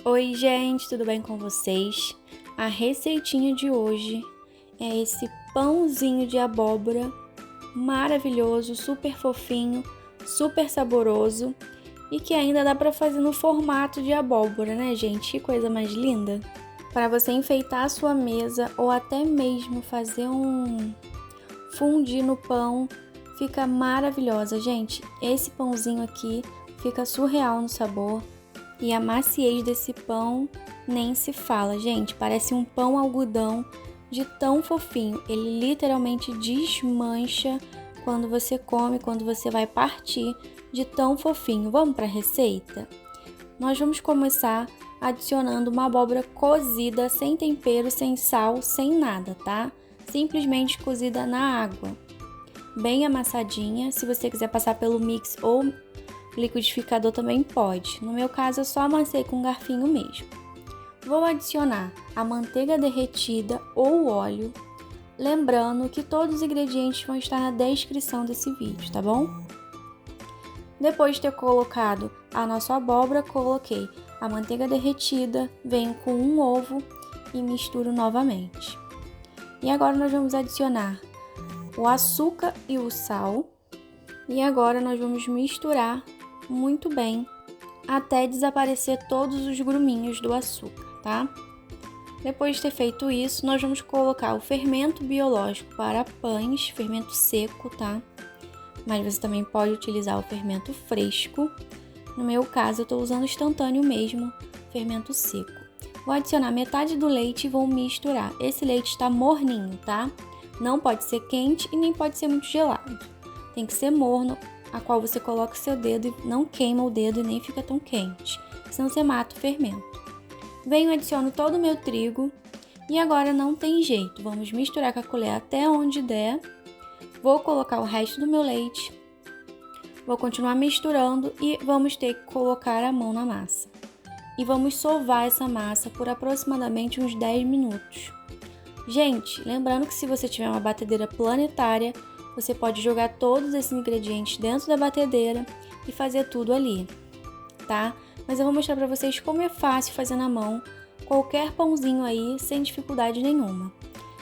Oi, gente, tudo bem com vocês? A receitinha de hoje é esse pãozinho de abóbora maravilhoso, super fofinho, super saboroso e que ainda dá para fazer no formato de abóbora, né, gente? Que coisa mais linda! Para você enfeitar a sua mesa ou até mesmo fazer um fondue no pão, fica maravilhosa, gente. Esse pãozinho aqui fica surreal no sabor. E a maciez desse pão nem se fala, gente. Parece um pão algodão de tão fofinho. Ele literalmente desmancha quando você come, quando você vai partir, de tão fofinho. Vamos para a receita? Nós vamos começar adicionando uma abóbora cozida, sem tempero, sem sal, sem nada, tá? Simplesmente cozida na água. Bem amassadinha. Se você quiser passar pelo mix ou liquidificador também pode. No meu caso, eu só amassei com um garfinho mesmo. Vou adicionar a manteiga derretida ou óleo, lembrando que todos os ingredientes vão estar na descrição desse vídeo, tá bom? Depois de ter colocado a nossa abóbora, coloquei a manteiga derretida, venho com um ovo e misturo novamente. E agora nós vamos adicionar o açúcar e o sal. E agora nós vamos misturar muito bem até desaparecer todos os gruminhos do açúcar, tá? Depois de ter feito isso, nós vamos colocar o fermento biológico para pães, fermento seco, tá? Mas você também pode utilizar o fermento fresco. No meu caso, eu estou usando instantâneo mesmo, fermento seco. Vou adicionar metade do leite e vou misturar. Esse leite está morninho, tá? Não pode ser quente e nem pode ser muito gelado. Tem que ser morno, a qual você coloca o seu dedo e não queima o dedo e nem fica tão quente, senão você mata o fermento. Venho e adiciono todo o meu trigo e agora não tem jeito, vamos misturar com a colher até onde der. Vou colocar o resto do meu leite, vou continuar misturando e vamos ter que colocar a mão na massa. E vamos sovar essa massa por aproximadamente uns 10 minutos. Gente, lembrando que se você tiver uma batedeira planetária, você pode jogar todos esses ingredientes dentro da batedeira e fazer tudo ali, tá? Mas eu vou mostrar pra vocês como é fácil fazer na mão qualquer pãozinho aí sem dificuldade nenhuma.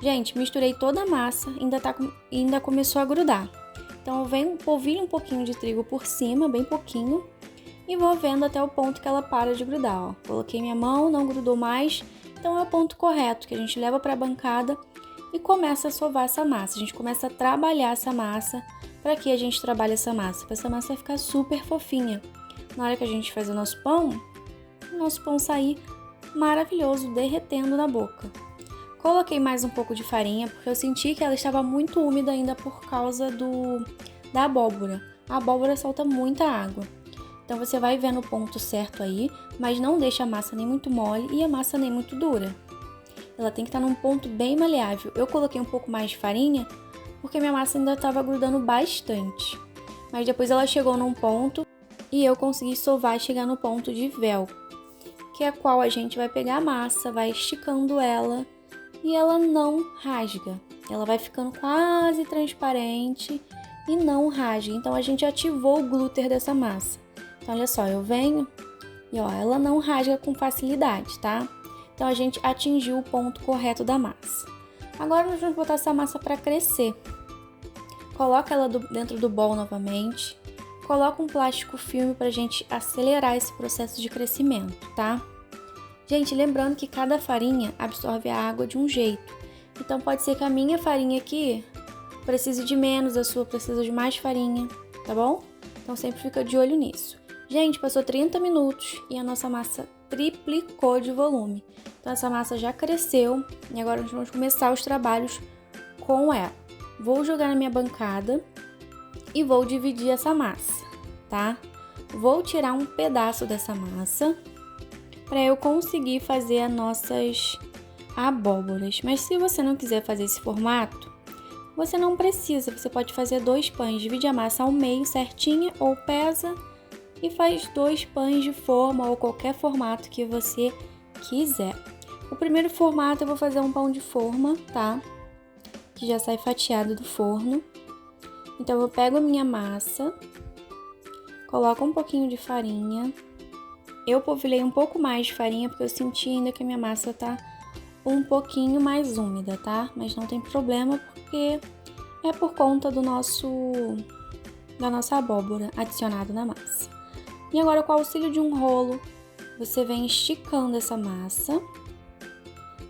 Gente, misturei toda a massa, ainda começou a grudar. Então eu venho polvilho um pouquinho de trigo por cima, bem pouquinho, e vou vendo até o ponto que ela para de grudar, ó. Coloquei minha mão, não grudou mais, então é o ponto correto que a gente leva para a bancada e começa a sovar essa massa. A gente começa a trabalhar essa massa. Para que a gente trabalha essa massa? Para essa massa ficar super fofinha. Na hora que a gente faz o nosso pão sair maravilhoso, derretendo na boca. Coloquei mais um pouco de farinha, porque eu senti que ela estava muito úmida ainda por causa da abóbora. A abóbora solta muita água. Então você vai vendo o ponto certo aí, mas não deixa a massa nem muito mole e a massa nem muito dura. Ela tem que estar num ponto bem maleável. Eu coloquei um pouco mais de farinha, porque minha massa ainda estava grudando bastante. Mas depois ela chegou num ponto e eu consegui sovar e chegar no ponto de velcro, que é a qual a gente vai pegar a massa, vai esticando ela e ela não rasga. Ela vai ficando quase transparente e não rasga. Então a gente ativou o glúten dessa massa. Então olha só, eu venho e ó, ela não rasga com facilidade, tá? Então a gente atingiu o ponto correto da massa. Agora nós vamos botar essa massa para crescer. Coloca ela dentro do bowl novamente. Coloca um plástico filme para a gente acelerar esse processo de crescimento, tá? Gente, lembrando que cada farinha absorve a água de um jeito. Então pode ser que a minha farinha aqui precise de menos, a sua precisa de mais farinha, tá bom? Então sempre fica de olho nisso. Gente, passou 30 minutos e a nossa massa triplicou de volume. Então essa massa já cresceu e agora nós vamos começar os trabalhos com ela. Vou jogar na minha bancada e vou dividir essa massa, tá? Vou tirar um pedaço dessa massa para eu conseguir fazer as nossas abóboras. Mas se você não quiser fazer esse formato, você não precisa. Você pode fazer 2 pães, divide a massa ao meio certinha ou pesa e faz 2 pães de forma ou qualquer formato que você quiser. O primeiro formato eu vou fazer um pão de forma, tá? Que já sai fatiado do forno. Então eu pego a minha massa, coloco um pouquinho de farinha, Eu polvilhei um pouco mais de farinha porque eu senti ainda que a minha massa tá um pouquinho mais úmida, tá? Mas não tem problema porque é por conta da nossa abóbora adicionada na massa. E agora, com o auxílio de um rolo, você vem esticando essa massa.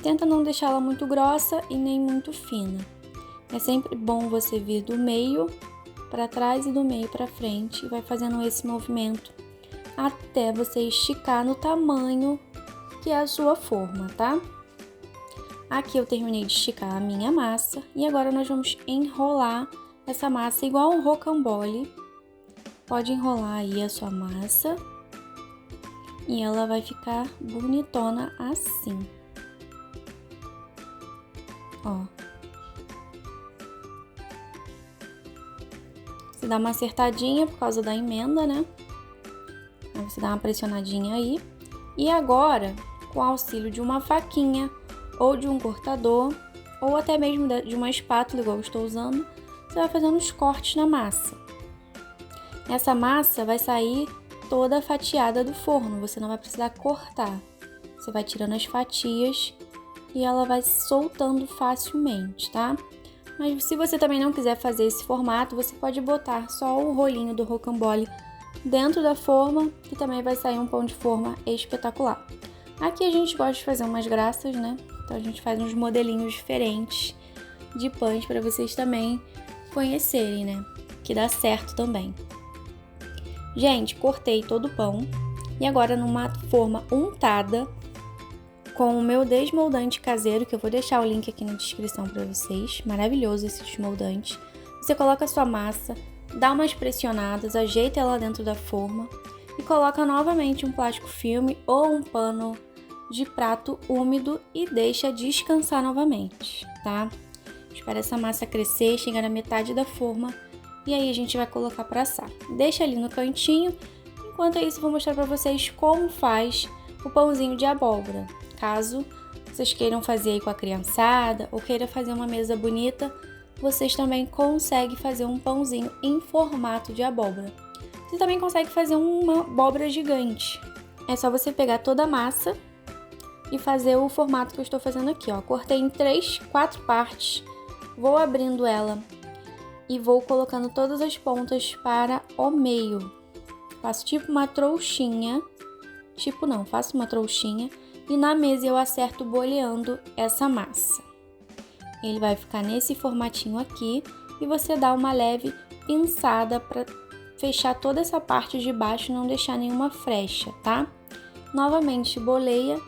Tenta não deixá-la muito grossa e nem muito fina. É sempre bom você vir do meio para trás e do meio para frente e vai fazendo esse movimento até você esticar no tamanho que é a sua forma, tá? Aqui eu terminei de esticar a minha massa e agora nós vamos enrolar essa massa igual um rocambole. Pode enrolar aí a sua massa e ela vai ficar bonitona assim. Ó. Você dá uma acertadinha por causa da emenda, né? Aí você dá uma pressionadinha aí. E agora, com o auxílio de uma faquinha ou de um cortador, ou até mesmo de uma espátula, igual eu estou usando, você vai fazendo os cortes na massa. Essa massa vai sair toda fatiada do forno, você não vai precisar cortar. Você vai tirando as fatias e ela vai soltando facilmente, tá? Mas se você também não quiser fazer esse formato, você pode botar só o rolinho do rocambole dentro da forma, que também vai sair um pão de forma espetacular. Aqui a gente gosta de fazer umas graças, né? Então a gente faz uns modelinhos diferentes de pães para vocês também conhecerem, né? Que dá certo também. Gente, cortei todo o pão e agora numa forma untada com o meu desmoldante caseiro, que eu vou deixar o link aqui na descrição para vocês. Maravilhoso esse desmoldante. Você coloca a sua massa, dá umas pressionadas, ajeita ela dentro da forma e coloca novamente um plástico filme ou um pano de prato úmido e deixa descansar novamente, tá? Espera essa massa crescer, chegar na metade da forma e aí a gente vai colocar para assar. Deixa ali no cantinho. Enquanto isso, eu vou mostrar para vocês como faz o pãozinho de abóbora. Caso vocês queiram fazer aí com a criançada ou queiram fazer uma mesa bonita, vocês também conseguem fazer um pãozinho em formato de abóbora. Você também consegue fazer uma abóbora gigante. É só você pegar toda a massa e fazer o formato que eu estou fazendo aqui, ó. Cortei em 4 partes, vou abrindo ela e vou colocando todas as pontas para o meio. Faço tipo uma trouxinha, faço uma trouxinha e na mesa eu acerto boleando essa massa. Ele vai ficar nesse formatinho aqui e você dá uma leve pinçada para fechar toda essa parte de baixo e não deixar nenhuma frecha, tá? Novamente boleia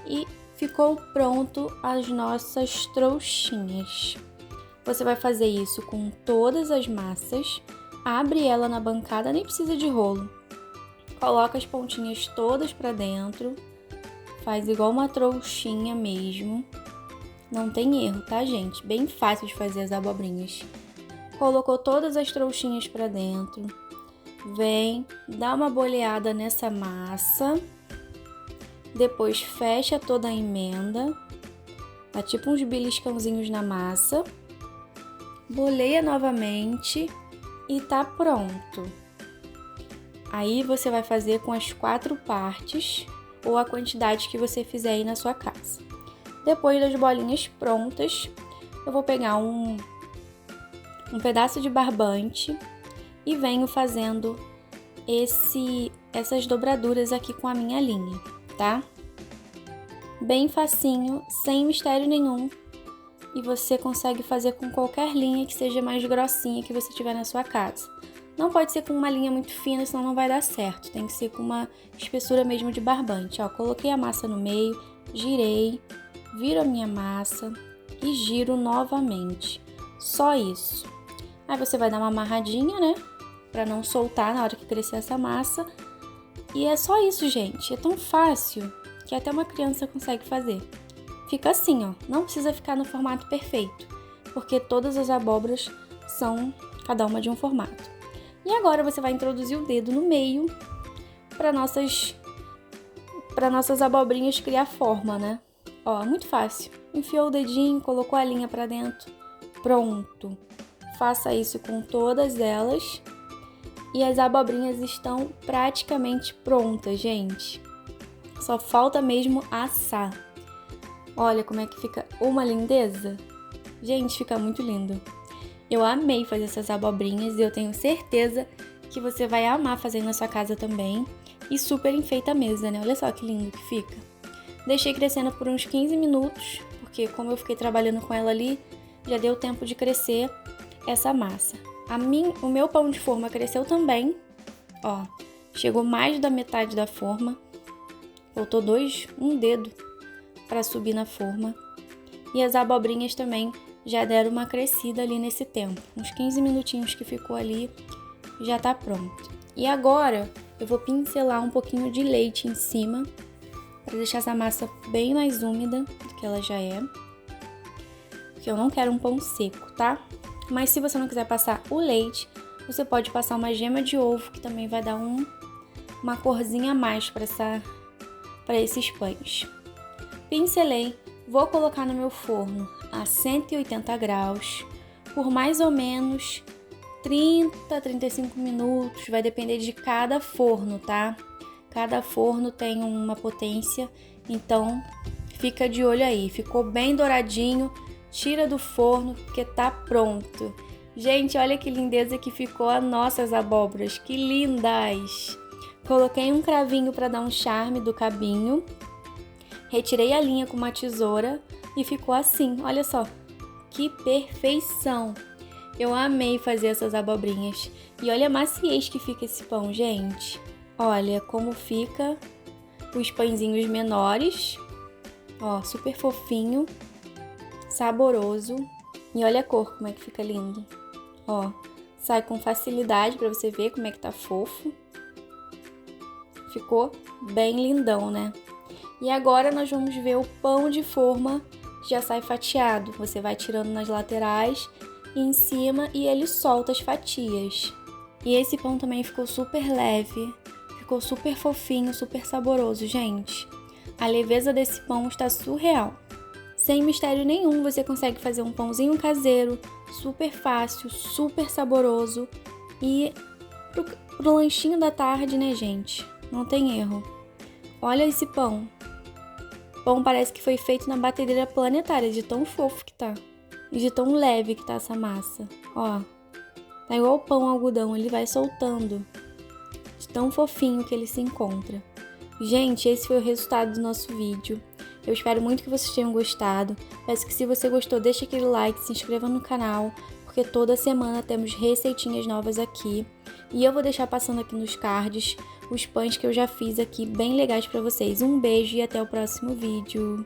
e ficou pronto as nossas trouxinhas. Você vai fazer isso com todas as massas, abre ela na bancada, nem precisa de rolo. Coloca as pontinhas todas para dentro, faz igual uma trouxinha mesmo. Não tem erro, tá, gente? Bem fácil de fazer as abobrinhas. Colocou todas as trouxinhas para dentro. Vem, dá uma boleada nessa massa. Depois fecha toda a emenda. Dá tipo uns beliscãozinhos na massa. Boleia novamente e tá pronto. Aí você vai fazer com as 4 partes ou a quantidade que você fizer aí na sua casa. Depois das bolinhas prontas, eu vou pegar um pedaço de barbante e venho fazendo essas dobraduras aqui com a minha linha, tá? Bem facinho, sem mistério nenhum. E você consegue fazer com qualquer linha que seja mais grossinha que você tiver na sua casa. Não pode ser com uma linha muito fina, senão não vai dar certo. Tem que ser com uma espessura mesmo de barbante. Ó, coloquei a massa no meio, girei, viro a minha massa e giro novamente. Só isso. Aí você vai dar uma amarradinha, né? Pra não soltar na hora que crescer essa massa. E é só isso, gente. É tão fácil que até uma criança consegue fazer. Fica assim, ó. Não precisa ficar no formato perfeito, porque todas as abóboras são cada uma de um formato. E agora você vai introduzir o dedo no meio para nossas abobrinhas criar forma, né? Ó, muito fácil. Enfiou o dedinho, colocou a linha para dentro. Pronto. Faça isso com todas elas. E as abobrinhas estão praticamente prontas, gente. Só falta mesmo assar. Olha como é que fica uma lindeza. Gente, fica muito lindo. Eu amei fazer essas abobrinhas e eu tenho certeza que você vai amar fazer na sua casa também. E super enfeita a mesa, né? Olha só que lindo que fica. Deixei crescendo por uns 15 minutos, porque como eu fiquei trabalhando com ela ali, já deu tempo de crescer essa massa. O meu pão de forma cresceu também, ó, chegou mais da metade da forma. Faltou um dedo para subir na forma. E as abobrinhas também já deram uma crescida ali nesse tempo. Uns 15 minutinhos que ficou ali, já tá pronto. E agora eu vou pincelar um pouquinho de leite em cima, para deixar essa massa bem mais úmida do que ela já é. Porque eu não quero um pão seco, tá? Mas se você não quiser passar o leite, você pode passar uma gema de ovo, que também vai dar uma corzinha a mais para esses pães. Pincelei, vou colocar no meu forno a 180 graus por mais ou menos 30, 35 minutos, vai depender de cada forno, tá? Cada forno tem uma potência, então fica de olho aí. Ficou bem douradinho, tira do forno porque tá pronto. Gente, olha que lindeza que ficou as nossas abóboras, que lindas! Coloquei um cravinho para dar um charme do cabinho, retirei a linha com uma tesoura e ficou assim, olha só, que perfeição! Eu amei fazer essas abobrinhas e olha a maciez que fica esse pão, gente. Olha como fica os pãezinhos menores, ó, super fofinho, saboroso. E olha a cor, como é que fica lindo. Ó, sai com facilidade para você ver como é que tá fofo. Ficou bem lindão, né? E agora nós vamos ver o pão de forma que já sai fatiado. Você vai tirando nas laterais e em cima e ele solta as fatias. E esse pão também ficou super leve. Ficou super fofinho, super saboroso, gente. A leveza desse pão está surreal. Sem mistério nenhum, você consegue fazer um pãozinho caseiro, super fácil, super saboroso. E pro lanchinho da tarde, né, gente? Não tem erro. Olha esse pão. O pão parece que foi feito na batedeira planetária, de tão fofo que tá. E de tão leve que tá essa massa. Ó, tá igual o pão algodão, ele vai soltando. De tão fofinho que ele se encontra. Gente, esse foi o resultado do nosso vídeo. Eu espero muito que vocês tenham gostado. Peço que se você gostou, deixe aquele like, se inscreva no canal, porque toda semana temos receitinhas novas aqui. E eu vou deixar passando aqui nos cards os pães que eu já fiz aqui, bem legais pra vocês. Um beijo e até o próximo vídeo.